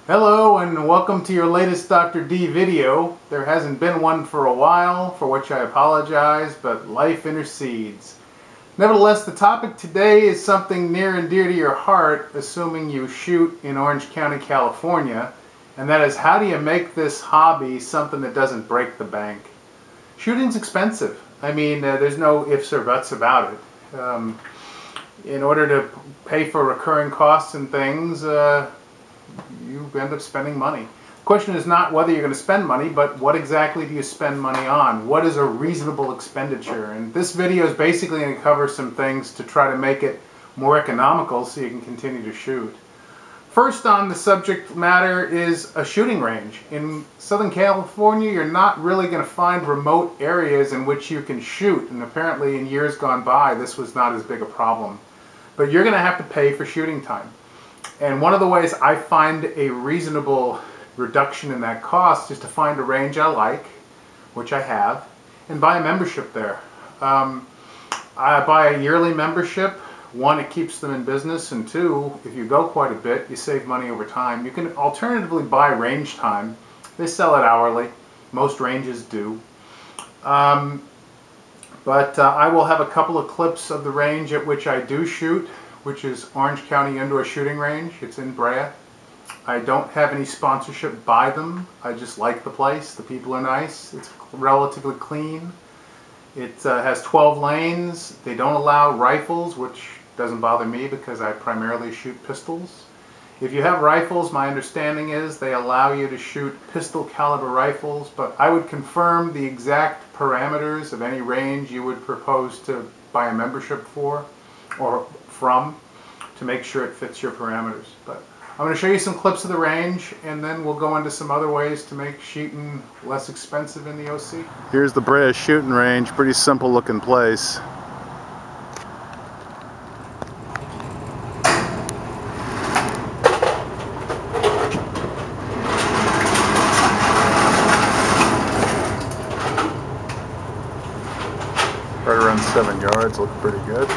Hello and welcome to your latest Dr. D video. There hasn't been one for a while, for which I apologize, but life intercedes. Nevertheless, the topic today is something near and dear to your heart, assuming you shoot in Orange County, California, and that is, how do you make this hobby something that doesn't break the bank? Shooting's expensive. I mean, there's no ifs or buts about it. In order to pay for recurring costs and things, you end up spending money. The question is not whether you're going to spend money, but what exactly do you spend money on? What is a reasonable expenditure? And this video is basically going to cover some things to try to make it more economical so you can continue to shoot. First on the subject matter is a shooting range. In Southern California, you're not really going to find remote areas in which you can shoot, and apparently in years gone by this was not as big a problem. But you're going to have to pay for shooting time. And one of the ways I find a reasonable reduction in that cost is to find a range I like, which I have, and buy a membership there. I buy a yearly membership. One, it keeps them in business, and two, if you go quite a bit, you save money over time. You can alternatively buy range time. They sell it hourly. Most ranges do. I will have a couple of clips of the range at which I do shoot, which is Orange County Indoor Shooting Range. It's in Brea. I don't have any sponsorship by them. I just like the place. The people are nice. It's relatively clean. It has 12 lanes. They don't allow rifles, which doesn't bother me because I primarily shoot pistols. If you have rifles, my understanding is they allow you to shoot pistol caliber rifles, but I would confirm the exact parameters of any range you would propose to buy a membership for or from to make sure it fits your parameters. But I'm going to show you some clips of the range, and then we'll go into some other ways to make shooting less expensive in the OC. Here's the Brea shooting range. Pretty simple looking place. Right around 7 yards, look pretty good.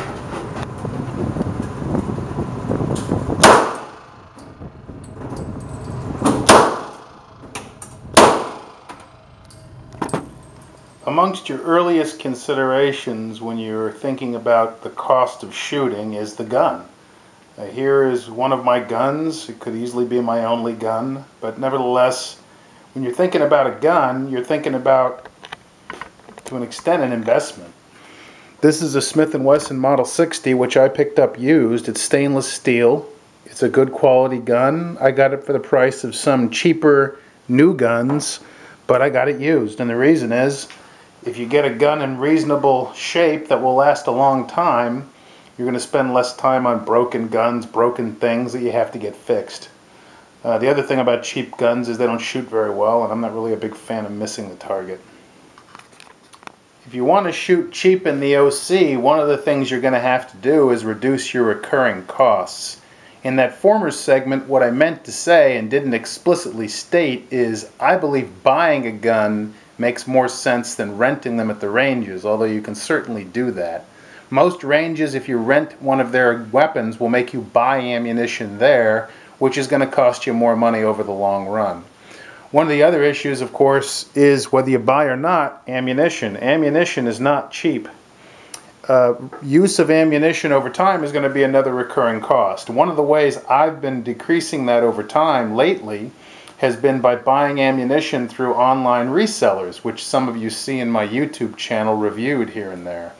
Amongst your earliest considerations when you're thinking about the cost of shooting is the gun. Here is one of my guns. It could easily be my only gun, but nevertheless, when you're thinking about a gun, you're thinking about, to an extent, an investment. This is a Smith & Wesson Model 60, which I picked up used. It's stainless steel. It's a good quality gun. I got it for the price of some cheaper new guns, but I got it used. And the reason is, if you get a gun in reasonable shape that will last a long time, you're going to spend less time on broken guns, broken things that you have to get fixed. The other thing about cheap guns is they don't shoot very well, and I'm not really a big fan of missing the target. If you want to shoot cheap in the OC, one of the things you're going to have to do is reduce your recurring costs. In that former segment, what I meant to say and didn't explicitly state is I believe buying a gun makes more sense than renting them at the ranges, although you can certainly do that. Most ranges, if you rent one of their weapons, will make you buy ammunition there, which is going to cost you more money over the long run. One of the other issues, of course, is whether you buy or not ammunition. Ammunition is not cheap. Use of ammunition over time is going to be another recurring cost. One of the ways I've been decreasing that over time lately has been by buying ammunition through online resellers, which some of you see in my YouTube channel reviewed here and there.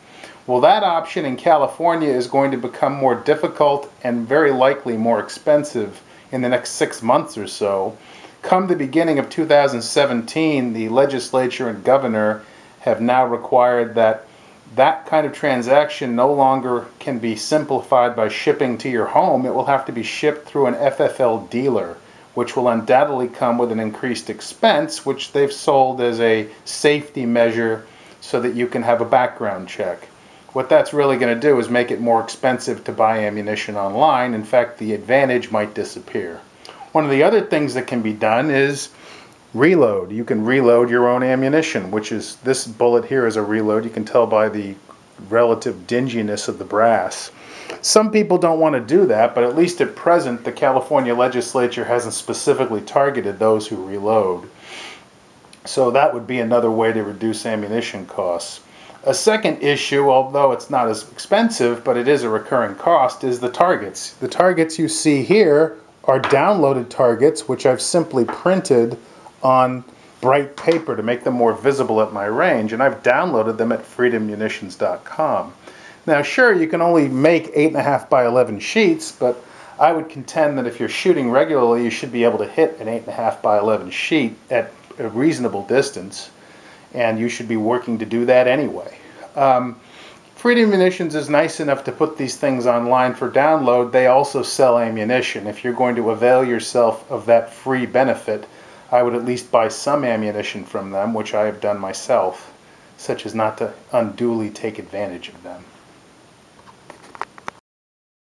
Well, that option in California is going to become more difficult and very likely more expensive in the next 6 months or so. Come the beginning of 2017, the legislature and governor have now required that that kind of transaction no longer can be simplified by shipping to your home. It will have to be shipped through an FFL dealer, which will undoubtedly come with an increased expense, which they've sold as a safety measure so that you can have a background check. What that's really going to do is make it more expensive to buy ammunition online. In fact, the advantage might disappear. One of the other things that can be done is reload. You can reload your own ammunition, which is, this bullet here is a reload. You can tell by the relative dinginess of the brass. Some people don't want to do that, but at least at present, the California legislature hasn't specifically targeted those who reload. So that would be another way to reduce ammunition costs. A second issue, although it's not as expensive, but it is a recurring cost, is the targets. The targets you see here are downloaded targets, which I've simply printed on bright paper to make them more visible at my range, and I've downloaded them at freedommunitions.com. Now, sure, you can only make 8.5 by 11 sheets, but I would contend that if you're shooting regularly, you should be able to hit an 8.5 by 11 sheet at a reasonable distance, and you should be working to do that anyway. Freedom Munitions is nice enough to put these things online for download. They also sell ammunition. If you're going to avail yourself of that free benefit, I would at least buy some ammunition from them, which I have done myself, such as not to unduly take advantage of them.